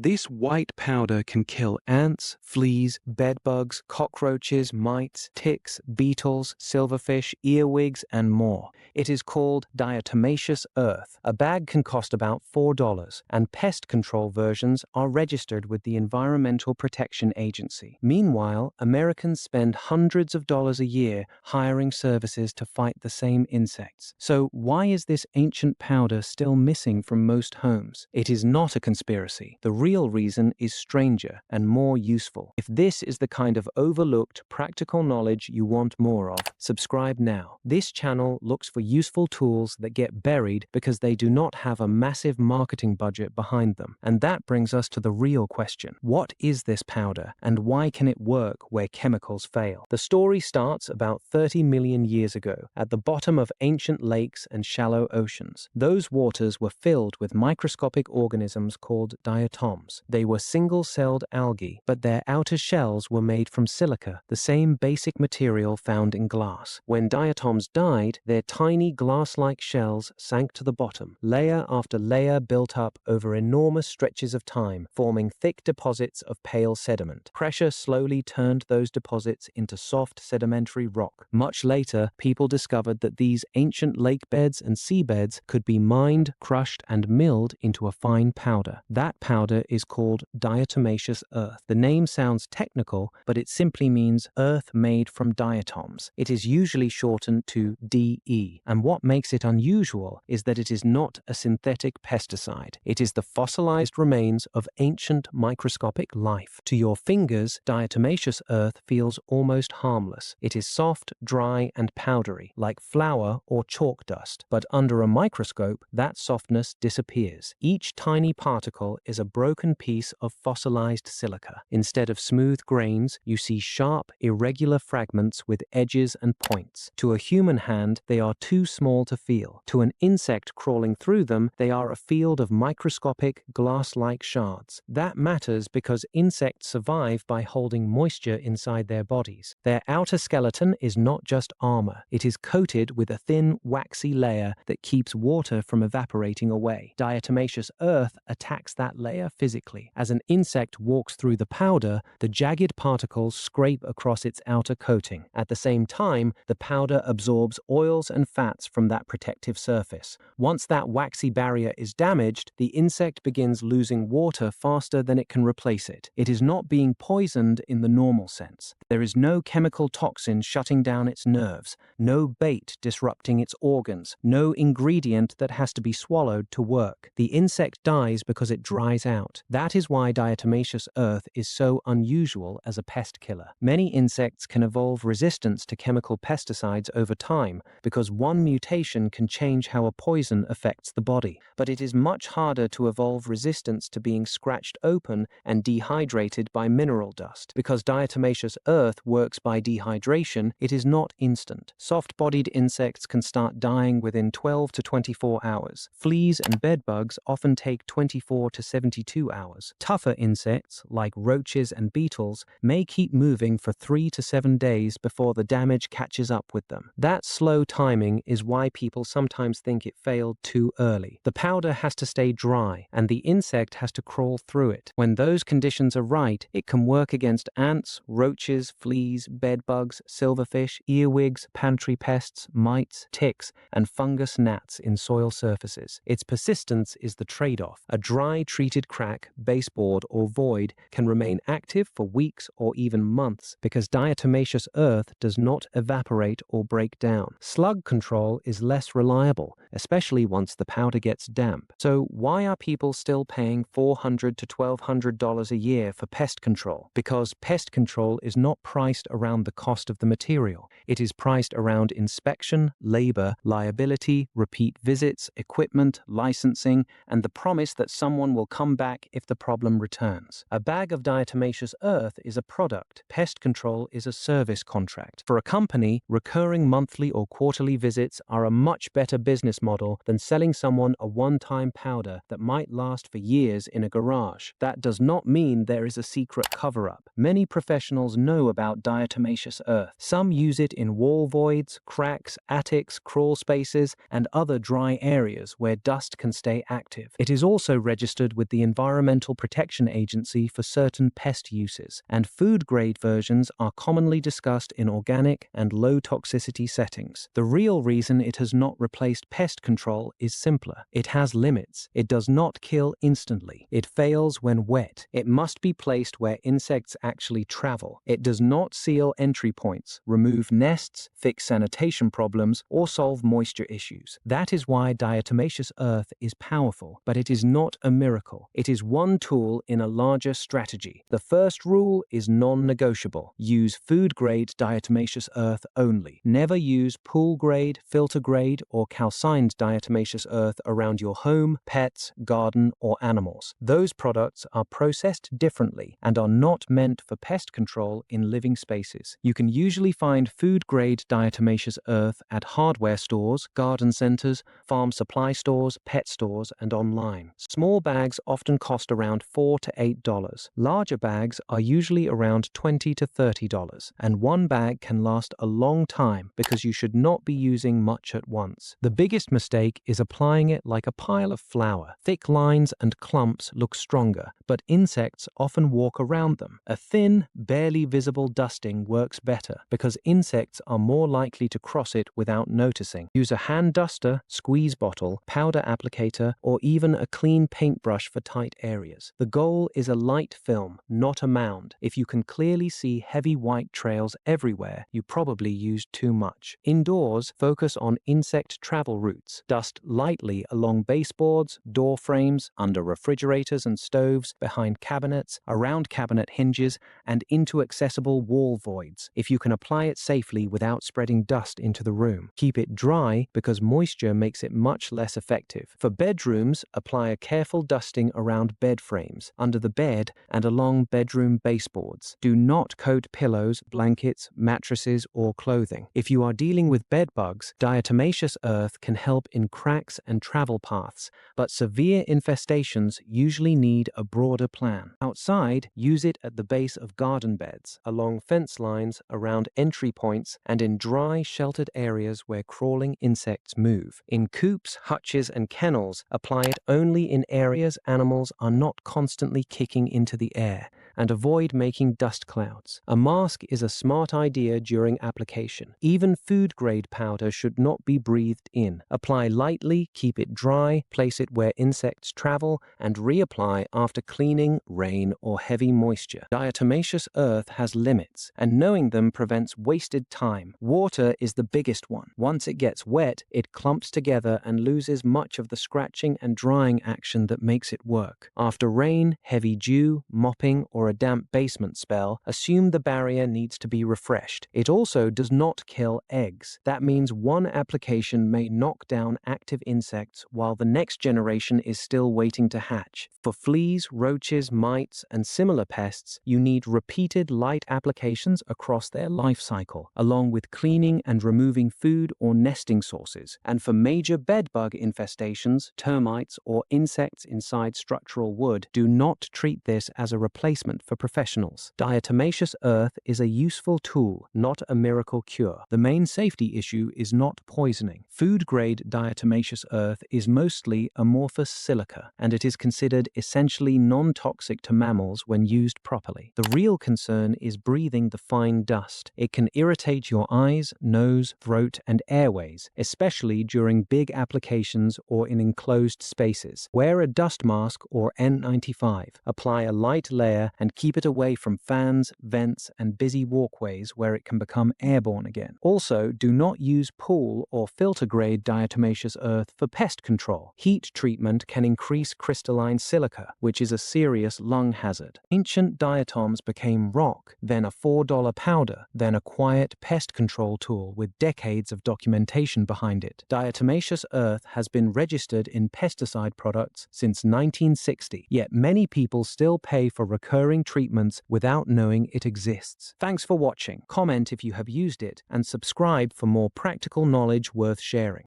This white powder can kill ants, fleas, bedbugs, cockroaches, mites, ticks, beetles, silverfish, earwigs, and more. It is called Diatomaceous earth. A bag can cost about $4, and pest control versions are registered with the Environmental Protection Agency. Meanwhile, Americans spend hundreds of dollars a year hiring services to fight the same insects. So why is this ancient powder still missing from most homes? It is not a conspiracy. The real reason is stranger and more useful. If this is the kind of overlooked, practical knowledge you want more of, subscribe now. This channel looks for useful tools that get buried because they do not have a massive marketing budget behind them. And that brings us to the real question. What is this powder, and why can it work where chemicals fail? The story starts about 30 million years ago, at the bottom of ancient lakes and shallow oceans. Those waters were filled with microscopic organisms called diatoms. They were single-celled algae, but their outer shells were made from silica, the same basic material found in glass. When diatoms died, their tiny glass-like shells sank to the bottom. Layer after layer built up over enormous stretches of time, forming thick deposits of pale sediment. Pressure slowly turned those deposits into soft sedimentary rock. Much later, people discovered that these ancient lake beds and seabeds could be mined, crushed, and milled into a fine powder. That powder is called diatomaceous earth. The name sounds technical, but it simply means earth made from diatoms. It is usually shortened to DE, and what makes it unusual is that it is not a synthetic pesticide. It is the fossilized remains of ancient microscopic life. To your fingers, diatomaceous earth feels almost harmless. It is soft, dry, and powdery, like flour or chalk dust. But under a microscope, that softness disappears. Each tiny particle is a broken piece of fossilized silica. Instead of smooth grains, you see sharp, irregular fragments with edges and points. To a human hand, they are too small to feel. To an insect crawling through them, they are a field of microscopic, glass-like shards. That matters because insects survive by holding moisture inside their bodies. Their outer skeleton is not just armor. It is coated with a thin, waxy layer that keeps water from evaporating away. Diatomaceous earth attacks that layer physically. As an insect walks through the powder, the jagged particles scrape across its outer coating. At the same time, the powder absorbs oils and fats from that protective surface. Once that waxy barrier is damaged, the insect begins losing water faster than it can replace it. It is not being poisoned in the normal sense. There is no chemical toxin shutting down its nerves, no bait disrupting its organs, no ingredient that has to be swallowed to work. The insect dies because it dries out. That is why diatomaceous earth is so unusual as a pest killer. Many insects can evolve resistance to chemical pesticides over time because one mutation can change how a poison affects the body. But it is much harder to evolve resistance to being scratched open and dehydrated by mineral dust. Because diatomaceous earth works by dehydration, it is not instant. Soft-bodied insects can start dying within 12 to 24 hours. Fleas and bedbugs often take 24 to 72 hours. Tougher insects, like roaches and beetles, may keep moving for 3 to 7 days before the damage catches up with them. That slow timing is why people sometimes think it failed too early. The powder has to stay dry, and the insect has to crawl through it. When those conditions are right, it can work against ants, roaches, fleas, bedbugs, silverfish, earwigs, pantry pests, mites, ticks, and fungus gnats in soil surfaces. Its persistence is the trade-off. A dry, treated crack, baseboard, or void can remain active for weeks or even months because diatomaceous earth does not evaporate or break down. Slug control is less reliable, especially once the powder gets damp. So why are people still paying $400 to $1,200 a year for pest control? Because pest control is not priced around the cost of the material. It is priced around inspection, labor, liability, repeat visits, equipment, licensing, and the promise that someone will come back if the problem returns. A bag of diatomaceous earth is a product. Pest control is a service contract. For a company, recurring monthly or quarterly visits are a much better business model than selling someone a one-time powder that might last for years in a garage. That does not mean there is a secret cover-up. Many professionals know about diatomaceous earth. Some use it in wall voids, cracks, attics, crawl spaces, and other dry areas where dust can stay active. It is also registered with the Environmental Environmental Protection Agency for certain pest uses, and food-grade versions are commonly discussed in organic and low-toxicity settings. The real reason it has not replaced pest control is simpler. It has limits. It does not kill instantly. It fails when wet. It must be placed where insects actually travel. It does not seal entry points, remove nests, fix sanitation problems, or solve moisture issues. That is why diatomaceous earth is powerful, but it is not a miracle. It is one tool in a larger strategy. The first rule is non-negotiable. Use food-grade diatomaceous earth only. Never use pool-grade, filter-grade, or calcined diatomaceous earth around your home, pets, garden, or animals. Those products are processed differently and are not meant for pest control in living spaces. You can usually find food-grade diatomaceous earth at hardware stores, garden centers, farm supply stores, pet stores, and online. Small bags often cost around $4 to $8. Larger bags are usually around $20 to $30, and one bag can last a long time because you should not be using much at once. The biggest mistake is applying it like a pile of flour. Thick lines and clumps look stronger, but insects often walk around them. A thin, barely visible dusting works better because insects are more likely to cross it without noticing. Use a hand duster, squeeze bottle, powder applicator, or even a clean paintbrush for tight areas. The goal is a light film, not a mound. If you can clearly see heavy white trails everywhere, you probably used too much. Indoors, focus on insect travel routes. Dust lightly along baseboards, door frames, under refrigerators and stoves, behind cabinets, around cabinet hinges, and into accessible wall voids, if you can apply it safely without spreading dust into the room. Keep it dry because moisture makes it much less effective. For bedrooms, apply a careful dusting around bed frames, under the bed, and along bedroom baseboards. Do not coat pillows, blankets, mattresses, or clothing. If you are dealing with bed bugs, diatomaceous earth can help in cracks and travel paths, but severe infestations usually need a broader plan. Outside, use it at the base of garden beds, along fence lines, around entry points, and in dry, sheltered areas where crawling insects move. In coops, hutches, and kennels, apply it only in areas animals are not constantly kicking into the air, and avoid making dust clouds. A mask is a smart idea during application. Even food-grade powder should not be breathed in. Apply lightly, keep it dry, place it where insects travel, and reapply after cleaning, rain, or heavy moisture. Diatomaceous earth has limits, and knowing them prevents wasted time. Water is the biggest one. Once it gets wet, it clumps together and loses much of the scratching and drying action that makes it work. After rain, heavy dew, mopping, or a damp basement spell, assume the barrier needs to be refreshed. It also does not kill eggs. That means one application may knock down active insects while the next generation is still waiting to hatch. For fleas, roaches, mites, and similar pests, you need repeated light applications across their life cycle, along with cleaning and removing food or nesting sources. And for major bedbug infestations, termites, or insects inside structural wood, do not treat this as a replacement for professionals. Diatomaceous earth is a useful tool, not a miracle cure. The main safety issue is not poisoning. Food-grade diatomaceous earth is mostly amorphous silica, and it is considered essentially non-toxic to mammals when used properly. The real concern is breathing the fine dust. It can irritate your eyes, nose, throat, and airways, especially during big applications or in enclosed spaces. Wear a dust mask or N95. Apply a light layer and keep it away from fans, vents, and busy walkways where it can become airborne again. Also, do not use pool or filter-grade diatomaceous earth for pest control. Heat treatment can increase crystalline silica, which is a serious lung hazard. Ancient diatoms became rock, then a $4 powder, then a quiet pest control tool with decades of documentation behind it. Diatomaceous earth has been registered in pesticide products since 1960, yet many people still pay for recurring treatments without knowing it exists. Thanks for watching. Comment if you have used it, and subscribe for more practical knowledge worth sharing.